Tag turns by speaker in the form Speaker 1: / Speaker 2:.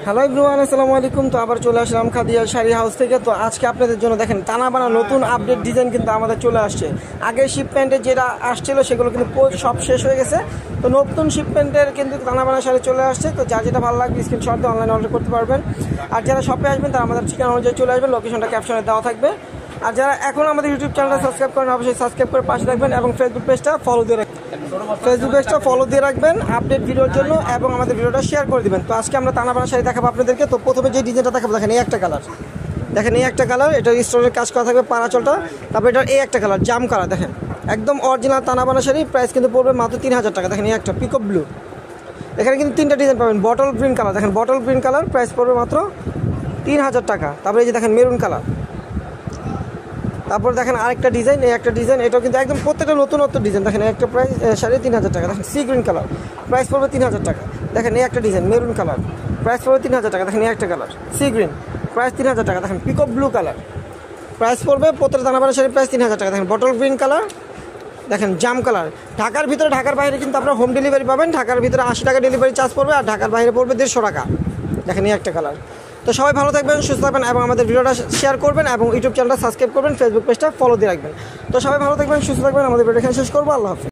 Speaker 1: Hello everyone, আসসালামু আলাইকুম। তো আবার চলে আসলাম খাদিয়া শাড়ি হাউস থেকে। তো আজকে আপনাদের জন্য দেখেন টানা বানা নতুন আপডেট ডিজাইন কিন্তু আমাদের চলে আসছে। আগের শিপমেন্টে যেটা আসছিল সেগুলো কিন্তু সব শেষ হয়ে গেছে। তো নতুন শিপমেন্টের কিন্তু টানা বানা শাড়ি চলে আসছে। তো যার যেটা ভালো লাগবে স্ক্রিনশট দিয়ে অনলাইনে অর্ডার করতে পারবেন। আর যারা শপে আসবেন তারা আমাদের ঠিকানা অনুযায়ী চলে আসবেন, লোকেশনটা ক্যাপশনে দেওয়া থাকবে। আর যারা এখন আমাদের ইউটিউব চ্যানেলটা সাবস্ক্রাইব করেন অবশ্যই সাবস্ক্রাইব করে পাশে রাখবেন এবং ফেসবুক পেজটা ফলো দিয়ে রাখবেন আপডেট ভিডিওর জন্য, এবং আমাদের ভিডিওটা শেয়ার করে দিবেন। তো আজকে আমরা টানা বানা শাড়ি দেখাবো আপনাদেরকে। তো প্রথমে যে ডিজাইনটা দেখাবো দেখেন, এই একটা কালার, দেখেন এই একটা কালার, এটা স্টোনের কাজ করা থাকবে পাড়াচলটা। তারপর এটার এই একটা কালার জাম কালার, দেখেন একদম অরিজিনাল টানা বানা শাড়ি। প্রাইস কিন্তু পড়বে মাত্র 3000 টাকা। দেখেন এই একটা পিকআপ ব্লু, এখানে কিন্তু তিনটা ডিজাইন পাবেন। বটল গ্রিন কালার, দেখেন বটল গ্রিন কালার, প্রাইস পড়বে মাত্র 3000 টাকা। তারপরে এই যে দেখেন মেরুন কালার। তারপর দেখেন আরেকটা ডিজাইন, এই একটা ডিজাইন, এটাও কিন্তু একদম প্রত্যেকটা নতুনত্ব ডিজাইন। দেখেন একটা প্রাইস 3500 টাকা। দেখেন সি গ্রিন কালার, প্রাইস পড়বে 3000 টাকা। দেখেন এই একটা ডিজাইন মেরুন কালার, প্রাইস পড়বে 3000 টাকা। দেখেন এই একটা কালার সি গ্রিন, প্রাইস 3000 টাকা। দেখেন পিকআপ ব্লু কালার, প্রাইস পড়বে প্রত্যেকটা দানাবানা শাড়ির প্রাইস 3000 টাকা। দেখেন বটল গ্রিন কালার, দেখেন জাম কালার। ঢাকার ভিতরে ঢাকার বাইরে কিন্তু আপনারা হোম ডেলিভারি পাবেন। ঢাকার ভিতরে 80 টাকা ডেলিভারি চার্জ পড়বে, আর ঢাকার বাইরে পড়বে 150 টাকা। দেখেন এই একটা কালার। তো সবাই ভালো থাকবেন, সুস্থ থাকবেন এবং আমাদের ভিডিওটা শেয়ার করবেন এবং ইউটিউব চ্যানেলটা সাবস্ক্রাইব করবেন, ফেসবুক পেজটা ফলো দিয়ে রাখবেন। তো সবাই ভালো থাকবেন, সুস্থ থাকবেন। আমাদের ভিডিও এখানে শেষ করবো। আল্লাহ হাফেজ।